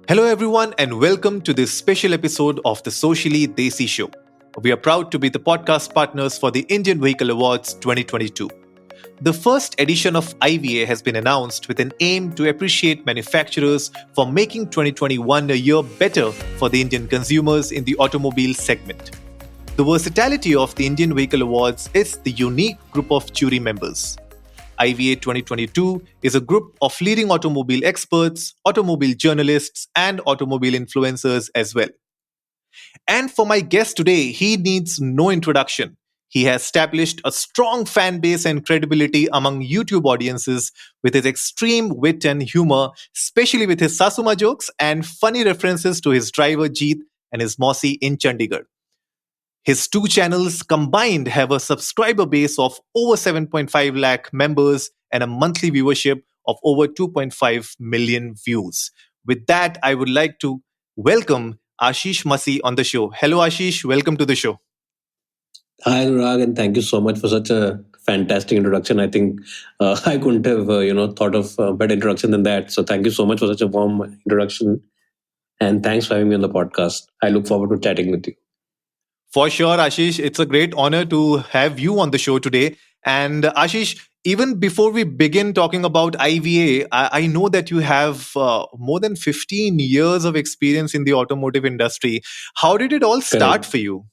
Hello, everyone, and welcome to this special episode of the Socially Desi Show. We are proud to be the podcast partners for the Indian Vehicle Awards 2022. The first edition of IVA has been announced with an aim to appreciate manufacturers for making 2021 a year better for the Indian consumers in the automobile segment. The versatility of the Indian Vehicle Awards is the unique group of jury members. IVA 2022 is a group of leading automobile experts, automobile journalists, and automobile influencers as well. And for my guest today, he needs no introduction. He has established a strong fan base and credibility among YouTube audiences with his extreme wit and humor, especially with his Sasu Ma jokes and funny references to his driver Jeet and his Mausi in Chandigarh. His two channels combined have a subscriber base of over 7.5 lakh members and a monthly viewership of over 2.5 million views. With that, I would like to welcome Ashish Masih on the show. Hello, Ashish. Welcome to the show. Hi, Anurag, and thank you so much for such a fantastic introduction. I think I couldn't have, thought of a better introduction than that. So thank you so much for such a warm introduction, and thanks for having me on the podcast. I look forward to chatting with you. For sure, Ashish, it's a great honor to have you on the show today. And Ashish, even before we begin talking about IVA, I know that you have more than 15 years of experience in the automotive industry. How did it all start Correct. for you?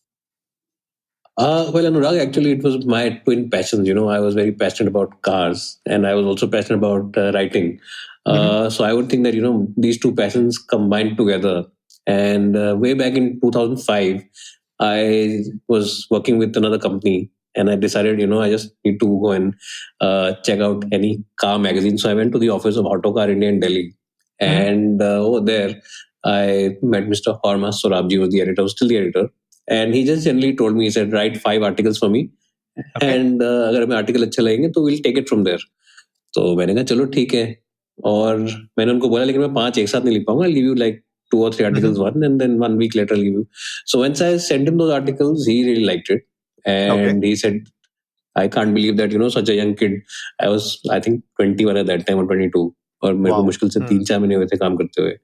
Well, Anurag, actually, it was my twin passions. I was very passionate about cars, and I was also passionate about writing. Mhm. So I would think that these two passions combined together. And way back in 2005, I was working with another company, and I decided, I just need to go and check out any car magazine. So I went to the office of Autocar India in Delhi, Mhm. and over there, I met Mr. Horma Sorabji, was the editor, was still the editor, and he just generally told me, he said, write 5 articles for me, Okay. and अगर हमें article अच्छे लगेंगे तो will take it from there. तो मैंने कहा चलो ठीक है. और मैंने उनको बोला लेकिन मैं 5 एक साथ नहीं लिख पाऊंगा. I'll give you like 2 or 3 articles Mhm. one, and then 1 week later I'll give you. So once I sent him those articles, he really liked it, Okay. and he said, I can't believe that such a young kid. I was, I think, 21 at that time or 22. और मेरे को Wow. मुश्किल से 3-4 महीने हुए थे काम करते हुए.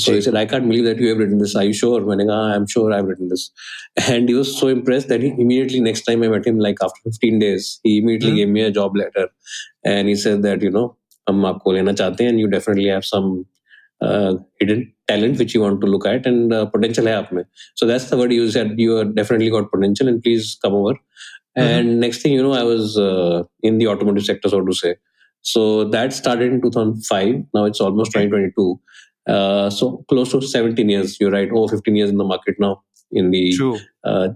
So he Ji. said, I can't believe that you have written this. Are you sure? मैंने कहा, I'm sure I've written this. And he was so impressed that he immediately, next time I met him, like after 15 days, he immediately Mhm. gave me a job letter. And he said that, हम आपको लेना चाहते हैं, and you definitely have some hidden talent which you want to look at, and potential है आप में. So that's the word you said. You are definitely got potential, and please come over. Mhm. And next thing you know, I was in the automotive sector, so to say. So that started in 2005. Now it's almost Okay. 2022. So close to 17 years. You're right. Over 15 years in the market now in the True.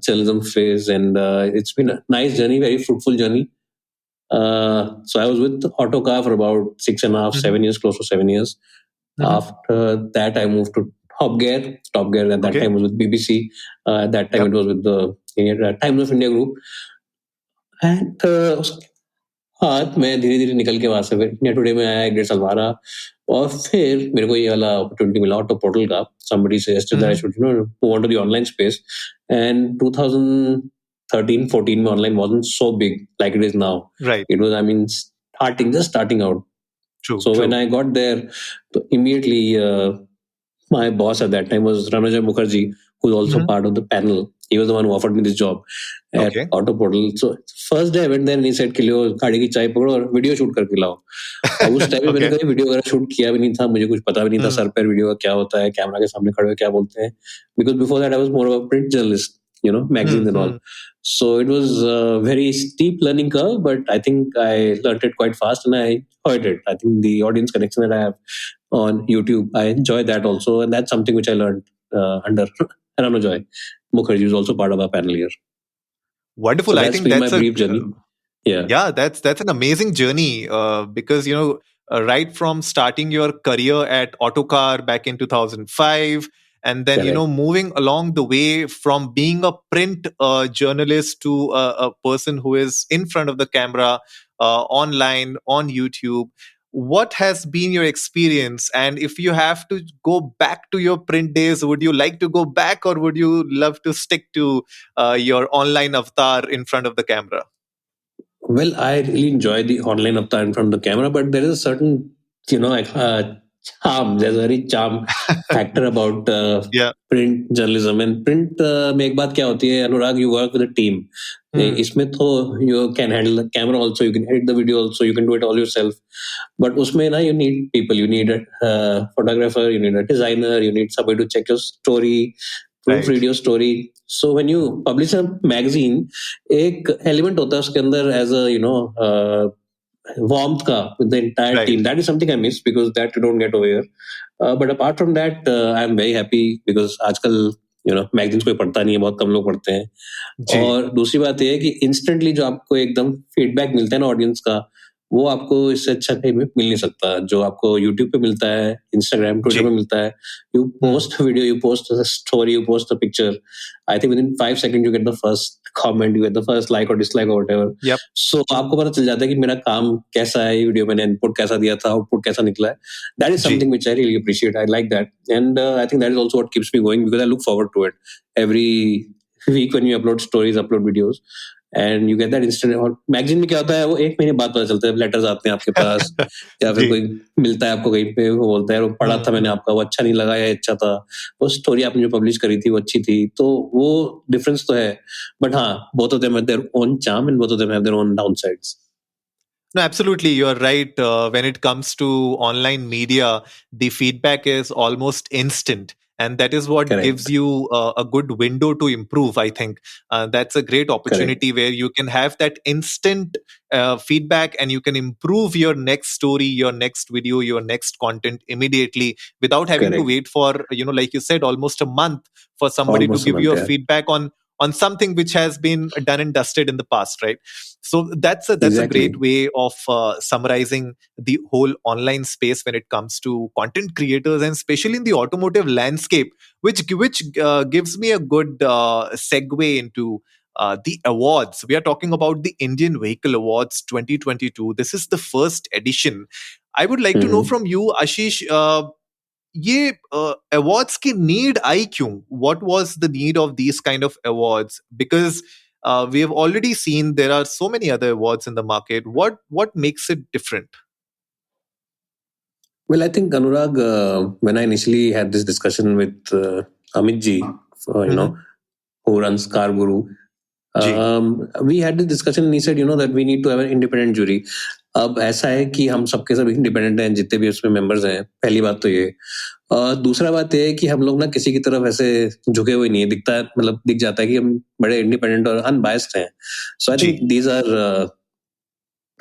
journalism phase. And it's been a nice journey, very fruitful journey. So I was with Autocar for about 6.5, Mhm. 7 years, close to 7 years. Mhm. After that, I moved to Top Gear. Top Gear at that Okay. time was with BBC. At that time, it Yep. was with the Times of India group. And उसके बाद मैं धीरे धीरे निकल के वहां से फिर इंडिया टुडे में आया, 1.5 साल वहां रहा. और फिर मेरे को ये वाला अपॉर्चुनिटी मिला ऑटो पोर्टल का. somebody suggested that I Mhm. should move on to the online space. And 2013-14 में online wasn't so big like it is now. Right. It was, I mean, just starting out. True. So when True. I got there, immediately my boss at that time was Ranajay Mukherjee, who's also Mhm. part of the panel. He was the one who offered me this job at Okay. Auto Portal. So first day I went there and he said कि लो गाड़ी की चाय पकड़ो और video shoot करके लाओ. अब उस टाइम में मैंने Okay. कभी वीडियो वगैरह शूट किया भी नहीं था, मुझे कुछ पता भी नहीं था Mm. सर पैर वीडियो का क्या होता है, कैमरा के सामने खड़े हुए क्या बोलते हैं. Because before that I was more of a print journalist, magazines Mm. and all. Mm. So it was a very steep learning curve, but I think I learned it quite fast and I enjoyed it. I think the audience connection that I have on YouTube, I enjoy that also, and that's something which I learned under Ranojoy Mukherjee, who's also part of our panel here. So Wonderful. I that's think been my that's a brief journey. Yeah, yeah, that's an amazing journey because right from starting your career at Autocar back in 2005, and then correct. moving along the way from being a print journalist to a person who is in front of the camera, online on YouTube. What has been your experience? And if you have to go back to your print days, would you like to go back, or would you love to stick to your online avatar in front of the camera? Well, I really enjoy the online avatar in front of the camera, but there is a certain, like, charm. There's a very charm factor about Yeah. print journalism. And print में एक बात क्या होती है, अनुराग, you work with a team. Hmm. इसमें तो you can handle the camera also, you can edit the video also, you can do it all yourself. But उसमें ना, you need people, you need a photographer, you need a designer, you need somebody to check your story, Right. proofread your story. So when you publish a magazine, एक element होता है उसके अंदर as a warmth ka with the entire Right. team. That is something I miss because that you don't get over here. But apart from that, I'm very happy because आजकल magazines कोई पढ़ता नहीं है, बहुत कम लोग पढ़ते हैं. जी. और दूसरी बात ये है कि इंस्टेंटली जो आपको एकदम फीडबैक मिलता है ना ऑडियंस का, वो आपको इससे अच्छा कहीं में मिल नहीं सकता. जो आपको यूट्यूब पे मिलता है, इंस्टाग्राम, ट्विटर जी. पे मिलता है. You Hmm. Post video, you post story, you post picture. I think with in 5 second you get the first comment, you get the first like और डिसलाइक और व्हाटएवर. Yep. सो आपको पता चल जाता है कि मेरा काम कैसा है, ये वीडियो मैंने इनपुट कैसा दिया था, आउटपुट कैसा निकला है. दैट इज जी. Something which I really appreciate. I like that. And I think that is also what keeps me going because I look forward to it every week when you upload stories, upload videos, and you get that instant. और magazine में क्या होता है, वो एक महीने बाद पता चलता है, लेटर्स आते हैं आपके पास या फिर जी. कोई मिलता है आपको कहीं पे, वो बोलता है वो पढ़ा था मैंने Hmm. आपका, वो अच्छा नहीं लगा या अच्छा था, वो स्टोरी आपने जो पब्लिश करी थी वो अच्छी थी. तो वो डिफरेंस तो है. बट हाँ, both of them have their own charm and both of them have their own downsides. No, absolutely. You're right. When it comes to online media, the feedback is almost instant. And that is what gives Correct. you a good window to improve, I think. That's a great Correct. opportunity where you can have that instant feedback and you can improve your next story, your next video, your next content immediately without having to Correct. wait for, like you said, almost a month for somebody to Almost a give you month, a yeah. feedback on something which has been done and dusted in the past, right? So that's a great Exactly. way of summarizing the whole online space when it comes to content creators and especially in the automotive landscape, which gives me a good segue into the awards. We are talking about the Indian Vehicle Awards 2022. This is the first edition. I would like to know Mm-hmm. from you, Ashish, ये awards की need आई क्यों? What was the need of these kind of awards? Because we have already seen there are so many other awards in the market. What makes it different? Well, I think Anurag, when I initially had this discussion with Amit ji, Mm-hmm. who runs Car Guru, ji. we had this discussion and he said, that we need to have an independent jury. अब ऐसा है कि हम सबके सब independent हैं, जितने भी उसमें मेंबर्स हैं. पहली बात तो ये. दूसरा बात ये है कि हम लोग ना किसी की तरफ ऐसे झुके हुए नहीं है. दिखता है, मतलब दिख जाता है कि हम बड़े इंडिपेंडेंट और अनबायस्ड हैं. सो आई थिंक जी. These are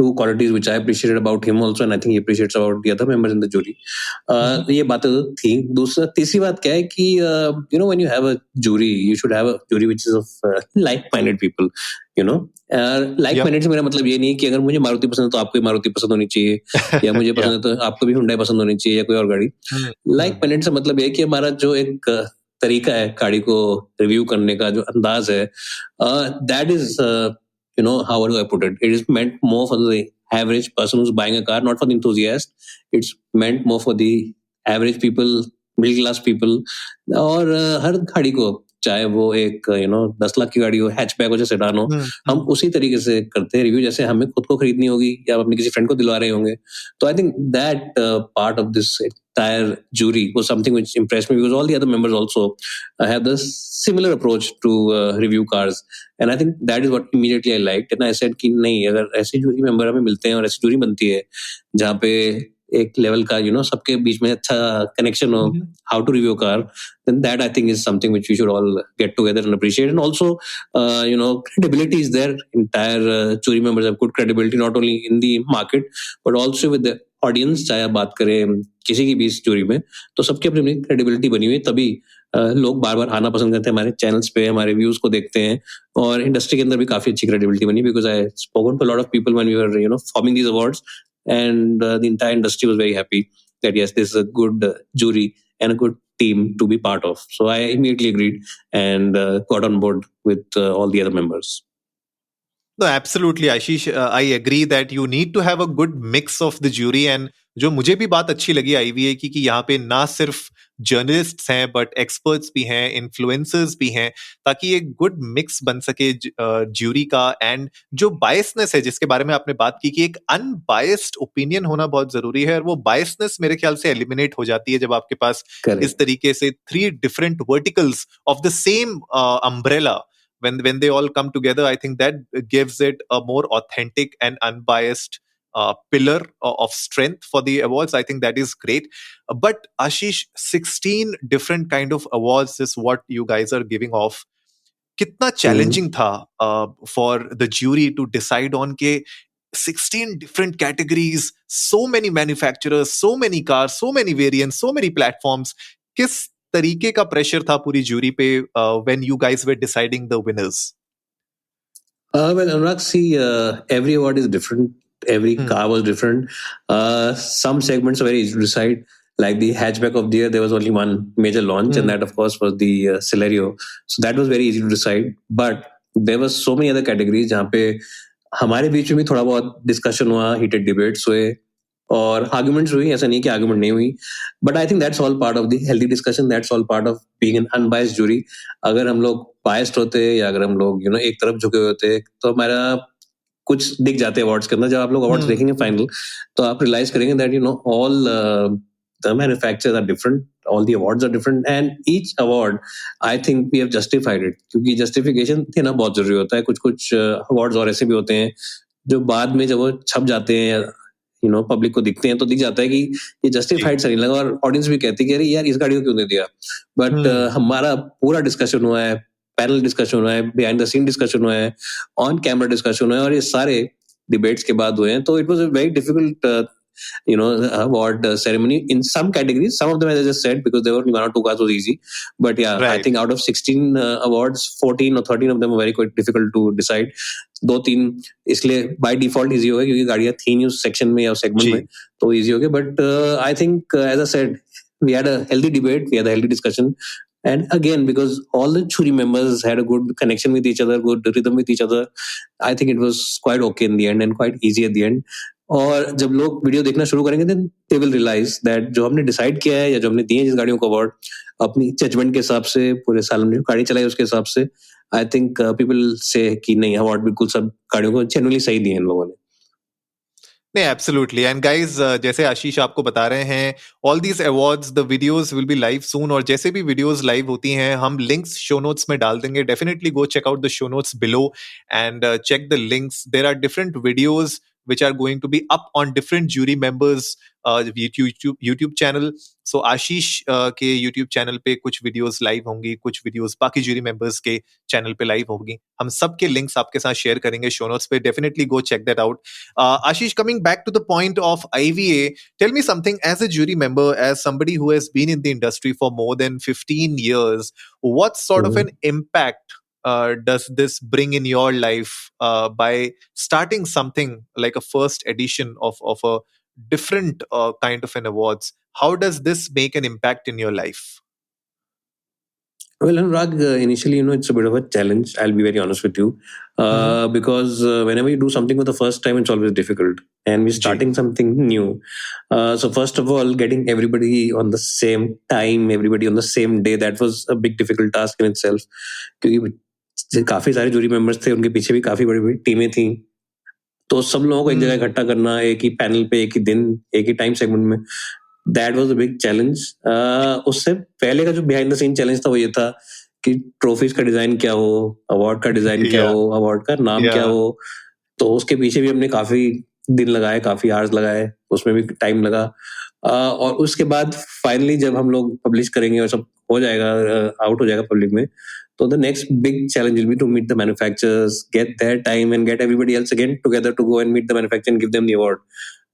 two qualities which I appreciated about him also, and I think he appreciates about the other members in the jury. Mm-hmm. ये बातें तो थी. तीसरी बात क्या है कि when you have a jury, you should have a jury which is of like-minded people. Yep. Like-minded से मेरा मतलब ये नहीं है कि अगर मुझे मारुति पसंद है तो आपको भी मारुति पसंद होनी चाहिए, या मुझे Yeah. पसंद है तो आपको भी हुंडई पसंद होनी चाहिए, या कोई और गाड़ी. Mm-hmm. Like-minded से मतलब ये है कि हमारा जो एक तरीका है गाड़ी को रिव्यू करने का, जो अंदाज है, that is how do I put it? It is meant more for the average person who's buying a car, not for the enthusiast. It's meant more for the average people, middle class people, और हर गाड़ी को, चाहे वो एक 10 लाख की गाड़ी हो, hatchback हो, जैसे सेडान हो, हम Mm-hmm. उसी तरीके से करते हैं रिव्यू जैसे हमें खुद को खरीदनी होगी या अपने किसी फ्रेंड को दिलवा रहे होंगे. तो I think that part of this entire jury was something which impressed me because all the other members also have the similar approach to review cars, and I think that is what immediately I liked. And I said कि नहीं, अगर ऐसे jury member हमें मिलते हैं और ऐसी jury बनती है जहाँ पे एक लेवल का सबके बीच में अच्छा कनेक्शन हो, Mm-hmm. how to review a car, then that I think is something which we should all get together and appreciate. And also credibility is there. Entire jury members have good credibility not only in the market but also with the audience. चाहे आप बात करें किसी की भी इस चोरी में, तो सबकी अपनी अपनी क्रेडिबिलिटी बनी हुई है, तभी लोग बार बार आना पसंद करते हैं हमारे चैनल्स पे, हमारे व्यूज को देखते हैं. और इंडस्ट्री के अंदर भी काफी अच्छी क्रेडिबिलिटी बनी, because I spoken to lot of people when we were forming these awards, and the entire industry was very happy that yes, this is a good jury and a good team to be part of. So I immediately agreed and got on board with all the other members. No, absolutely, Ashish. I agree that you need to have a good mix of the jury. And जो मुझे भी बात अच्छी लगी आईवीए की कि यहाँ पे ना सिर्फ जर्नलिस्ट्स हैं बट एक्सपर्ट्स भी हैं, इन्फ्लुएंसर्स भी हैं, ताकि एक गुड मिक्स बन सके ज्यूरी का। एंड जो बायसनेस है जिसके बारे में आपने बात की कि एक अनबायस्ड ओपिनियन होना बहुत जरूरी है, और वो बायसनेस मेरे ख्याल से एलिमिनेट हो जाती है जब आपके पास इस करेक्ट। तरीके से three different verticals of the same umbrella, when they all come together, I think that gives it a more authentic and unbiased pillar of strength for the awards. I think that is great. But Ashish, 16 different kind of awards is what you guys are giving off. कितना challenging था for the jury to decide on के 16 different categories, so many manufacturers, so many cars, so many variants, so many platforms. किस तरीके का pressure था पूरी jury पे when you guys were deciding the winners? Well, Anurag, see, every award is different. Every car was different. Some segments are very easy to decide. Like the hatchback of the year, there was only one major launch, and that, of course, was the Celerio. So that was very easy to decide. But there were so many other categories जहाँ पे हमारे बीच में भी थोड़ा बहुत discussion हुआ, heated debates हुए और आर्गुमेंट्स हुई. ऐसा नहीं कि आर्गुमेंट नहीं हुई, but I think that's all part of the healthy discussion. That's all part of being an unbiased jury. अगर हम लोग बायस्ड होते या अगर हम लोग एक तरफ झुके हुए होते तो हमारा कुछ दिख जाते अवार्ड्स के अंदर. जब आप लोग अवार्ड्स देखेंगे फाइनल, तो आप रियलाइज करेंगे that all the manufacturers are different, all the awards are different, and each award I think we have justified it, क्योंकि justification देना बहुत जरूरी होता है. कुछ कुछ awards और ऐसे भी होते हैं जो बाद में जब वो छप जाते हैं पब्लिक को दिखते हैं तो दिख जाता है कि ये जस्टिफाइड सा नहीं लगा, और ऑडियंस भी कहती है कि अरे यार इस गाड़ी को क्यों दे दिया. बट हमारा पूरा डिस्कशन हुआ है, पैनल डिस्कशन हुआ है, बिहाइंड द सीन डिस्कशन हुआ है, ऑन कैमरा डिस्कशन हुआ है, और ये सारे डिबेट्स के बाद हुए हैं. तो it was a very difficult award ceremony in some categories. Some of them, as I just said, because there were only one or two cars, was easy. But yeah, right. I think out of 16 awards, 14 or 13 of them were very quite difficult to decide. दो तीन इसलिए by default easy हो गया क्योंकि गाड़ियां थी नहीं उस सेक्शन में या सेगमेंट में, तो इजी हो गया. But I think as I said, we had a healthy debate, we had a healthy discussion, and again because all the jury members had a good connection with each other, good rhythm with each other, I think it was quite okay in the end and quite easy at the end. और जब लोग video देखना शुरू करेंगे then they will realize that जो हमने decide किया है या जो हमने दिए हैं जिस गाड़ियों को अवार्ड अपनी जजमेंट के हिसाब से, पूरे साल में गाड़ी चलाई उसके हिसाब से, आई थिंक पीपल से कि नहीं अवार्ड बिल्कुल सब गाड़ियों को जेन्युइनली सही दिए इन लोगों ने. नहीं, एब्सोल्युटली. एंड गाइज, जैसे आशीष आपको बता रहे हैं, all these awards, the videos will be live soon. और जैसे भी वीडियोस लाइव होती हैं हम लिंक्स शो नोट्स में डाल देंगे. Definitely go check out the show notes below and check the links. There are different videos which are going to be up on different jury members YouTube channel. So आशीष के YouTube channel पे कुछ videos live होंगी, कुछ videos बाकी jury members के channel पे live होंगी. हम सबके लिंक्स आपके साथ शेयर करेंगे शो नोट्स पे. Definitely go check that out. Ashish, coming back to the point of IVA, tell me something as a jury member, as somebody who has been in the industry for more than 15 years, what sort of an impact does this bring in your life by starting something like a first edition of a different kind of an awards? How does this make an impact in your life? Well, Anurag, initially, it's a bit of a challenge. I'll be very honest with you, because whenever you do something for the first time, it's always difficult, and we're starting something new. So first of all, getting everybody on the same time, everybody on the same day, that was a big difficult task in itself. क्योंकि काफी सारे jury members थे, उनके पीछे भी काफी बड़ी बड़ी टीमें थी, तो सब लोगों को एक जगह इकट्ठा करना, एक ही पैनल पे, एक ही दिन, एक ही टाइम सेगमेंट में, that was a big challenge. उससे पहले का जो बिहाइंड द सीन चैलेंज था वो ये था कि ट्रॉफीज का डिजाइन क्या हो, अवार्ड का डिजाइन क्या हो, अवार्ड का नाम क्या हो. तो उसके पीछे भी हमने काफी दिन लगाए, काफी आवर्स लगाए, उसमें भी टाइम लगा. और उसके बाद फाइनली जब हम लोग पब्लिश करेंगे और सब हो जाएगा, आउट हो जाएगा पब्लिक में, so the next big challenge will be to meet the manufacturers, get their time, and get everybody else again together to go and meet the manufacturer and give them the award.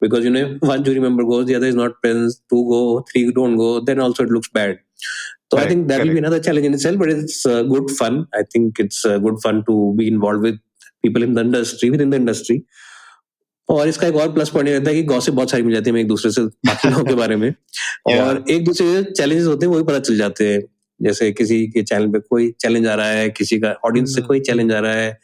Because one jury member goes, the other is not present, two go, three don't go, then also it looks bad. So correct, I think that will be another challenge in itself, but it's good fun. I think it's good fun to be involved with people in the industry, within the industry. और इसका एक और plus point रहता है कि gossip बहुत सारी मिल जाती है एक दूसरे से, बाकी लोगों के बारे में, और एक दूसरे चैलेंजेस होते हैं वो भी पता चल जाते हैं. जैसे किसी के चैनल पे कोई चैलेंज आ रहा है, किसी का ऑडियंस से कोई चैलेंज आ रहा है,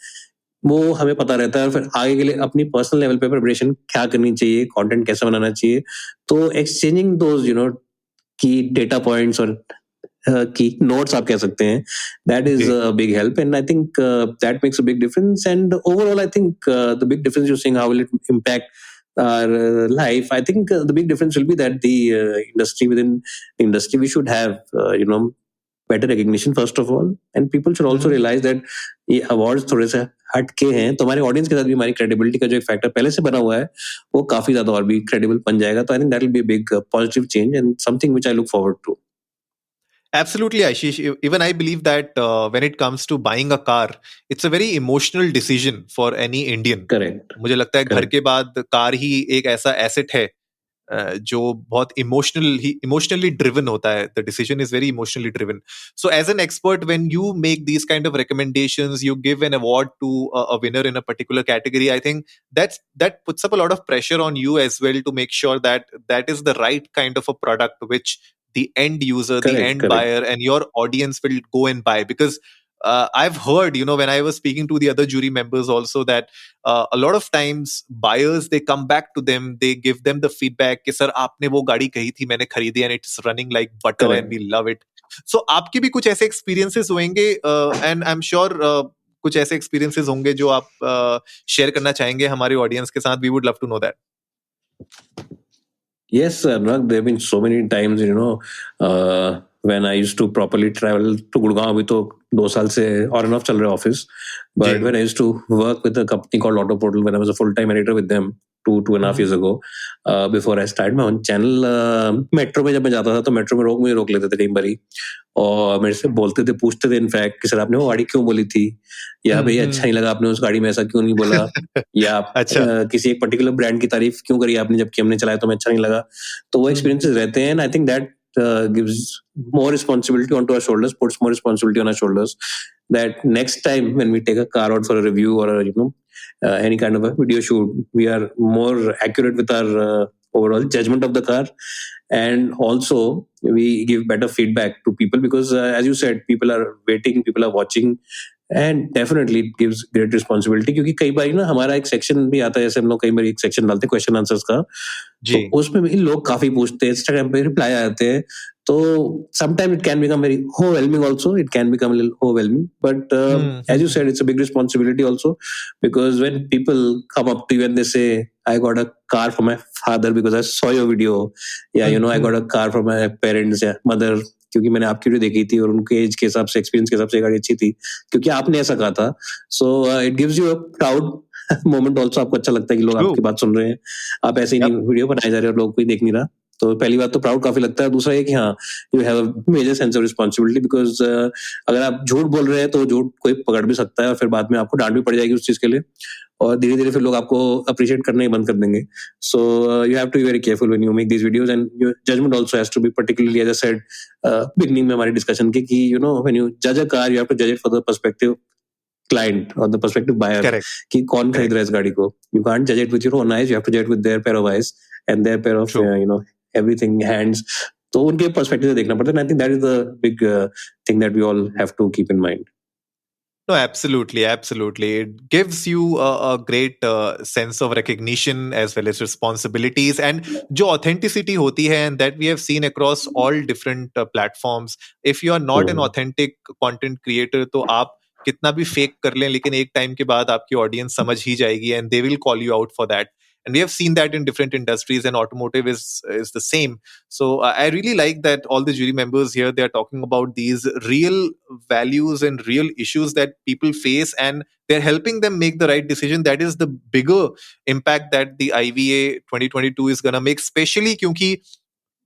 वो हमें पता रहता है और फिर आगे के लिए अपनी पर्सनल लेवल पे प्रिपरेशन क्या करनी चाहिए, कंटेंट कैसे बनाना चाहिए। तो exchanging those key data points और की नोट्स आप कह सकते हैं, दैट इज जी a big help and I think that makes a big difference and overall I think the big difference you seeing how will it impact our life. I think the big difference will be that the industry within the industry we should have better recognition first of all, and people should also hmm realize that ये awards थोड़े से हट के हैं तो हमारे audience के साथ भी हमारी क्रेडिबिलिटी का जो एक फैक्टर पहले से बना हुआ है वो काफी ज्यादा और भी क्रेडिबल बन जाएगा। तो I think that will be a big positive change and something which I look forward to. Absolutely, Ashish. Even I believe that when it comes to buying a car, it's a very emotional decision for any Indian. Correct. मुझे लगता है घर correct. के बाद car ही एक ऐसा asset है जो बहुत इमोशनली ड्रिवन होता है. The decision is very emotionally driven. So as an expert, when you make these kind of recommendations, you give an award to a winner in a particular category, I think that puts up a lot of pressure on you as well to make sure that that is the right kind of a product which the end user, the correct. end correct. buyer, and your audience will go and buy. Because I've heard, when I was speaking to the other jury members also, that a lot of times buyers, they come back to them, they give them the feedback कि sir आपने वो गाड़ी कही थी, मैंने खरीदी, and it's running like butter and correct. we love it. So आपके भी कुछ ऐसे experiences होंगे, and I'm sure कुछ ऐसे experiences होंगे जो आप share करना चाहेंगे हमारे audience के साथ. We would love to know that. Yes, Anurag, there have been so many times, when I used to properly travel to Gurgaon, अभी तो 2 साल से on and off चल रहा है office. But जी. when I used to work with a company called Auto Portal, when I was a full-time editor with them 2.5 years ago, before I started my own channel, metro में जब मैं जाता था तो मेट्रो में मुझे रोक लेते थे कई बारी और मेरे से बोलते थे, पूछते थे इनफैक्ट कि सर आपने वो गाड़ी क्यों बोली थी, या भाई अच्छा नहीं लगा आपने उस गाड़ी में ऐसा क्यों नहीं बोला, या अच्छा. किसी एक पर्टिकुलर ब्रांड की तारीफ क्यों करी आपने जबकि हमने चलाया तो हमें अच्छा नहीं लगा। तो वो एक्सपीरियंसेस रहते हैं and I think that gives more responsibility onto our shoulders, puts more responsibility on our shoulders, that next time when we take a car out for a review or any kind of a video shoot, we are more accurate with our overall judgment of the car, and also we give better feedback to people because as you said, people are waiting, people are watching, and definitely it gives great responsibility क्योंकि कई बार ना हमारा एक section भी आता है, जैसे हम लोग कई बार एक सेक्शन डालते हैं क्वेश्चन आंसर्स का, तो जी. उसमें भी लोग काफी पूछते हैं, इंस्टाग्राम पे रिप्लाई आते हैं, तो sometime it can become very overwhelming also, it can become overwhelming, but as you said it's a big responsibility also because when people come up to you and they say I got a car for my father because I saw your video, या I got a car for my parents या mother क्योंकि मैंने आपकी video देखी थी और उनके as के हिसाब से, एक्सपीरियंस के हिसाब से गाड़ी अच्छी थी क्योंकि आपने ऐसा कहा था, so it gives you a proud moment also, आपको अच्छा लगता है कि लोग True. आपकी बात सुन रहे हैं, आप ऐसे ही Yep. नहीं वीडियो बनाए जा रहे और लोग कोई देख नहीं रहा, तो पहली बात तो प्राउड काफी लगता है, दूसरा ये कि हाँ you have a major sense of responsibility because अगर आप झूठ बोल रहे हैं तो झूठ कोई पकड़ भी सकता है और फिर बाद में आपको डांट भी पड़ जाएगी उस चीज के लिए और धीरे धीरे फिर लोग आपको अप्रिशिएट करना ही बंद कर देंगे, so you have to be very careful when you make these videos and your judgement also has to be particularly as I said beginning में हमारे डिस्कशन के कि व्हेन यू जज a car you have to जज it for the perspective client or the prospective buyer Correct. कि कौन खरीद Correct. रहा है इस गाड़ी को, you can't judge it with your own eyes, you have to judge it with their pair of eyes and their pair of True. everything hands, तो उनके पर्सपेक्टिव से देखना पड़ता है, and I think that is the big thing that we all have to keep in mind. No, absolutely, absolutely. It gives you a great sense of recognition as well as responsibilities, and जो authenticity होती है, and that we have seen across all different platforms. If you are not an authentic content creator, तो आप कितना भी fake कर लें, लेकिन एक टाइम के बाद आपकी ऑडियंस समझ ही जाएगी, and they will call you out for that. And we have seen that in different industries, and automotive is the same. So I really like that all the jury members here, they are talking about these real values and real issues that people face, and they're helping them make the right decision. That is the bigger impact that the IVA 2022 is going to make, especially क्योंकि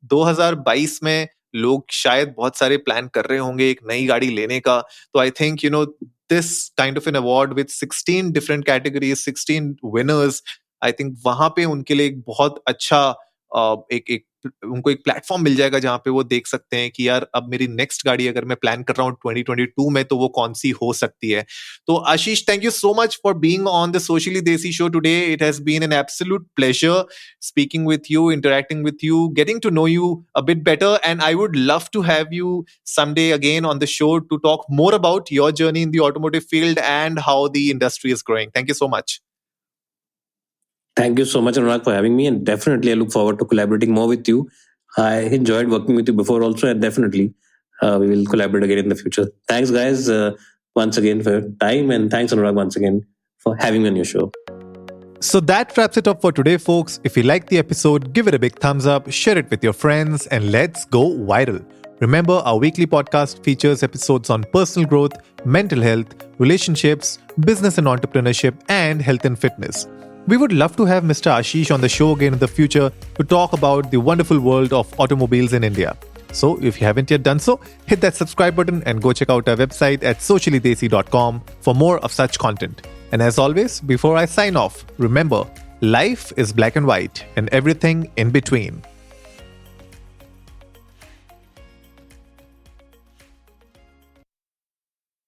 2022 में लोग शायद बहुत सारे plan कर रहे होंगे एक नई गाड़ी लेने का. तो I think this kind of an award with 16 different categories, 16 winners, I think वहां पे उनके लिए एक बहुत अच्छा एक उनको एक प्लेटफॉर्म मिल जाएगा जहां पे वो देख सकते हैं कि यार अब मेरी नेक्स्ट गाड़ी अगर मैं प्लान कर रहा हूँ 2022 में तो वो कौन सी हो सकती है. तो Ashish, thank you so much for being on the socially desi show today. It has been an absolute pleasure speaking with you, interacting with you, getting to know you a bit better. And I would love to have you someday again on the show to talk more about your journey in the automotive field and how the industry is growing. Thank you so much. Thank you so much, Anurag, for having me. And definitely, I look forward to collaborating more with you. I enjoyed working with you before also, and definitely we will collaborate again in the future. Thanks, guys, once again for your time. And thanks, Anurag, once again for having me on your show. So that wraps it up for today, folks. If you liked the episode, give it a big thumbs up, share it with your friends, and let's go viral. Remember, our weekly podcast features episodes on personal growth, mental health, relationships, business and entrepreneurship, and health and fitness. We would love to have Mr. Ashish on the show again in the future to talk about the wonderful world of automobiles in India. So if you haven't yet done so, hit that subscribe button and go check out our website at sociallydesi.com for more of such content. And as always, before I sign off, remember, life is black and white and everything in between.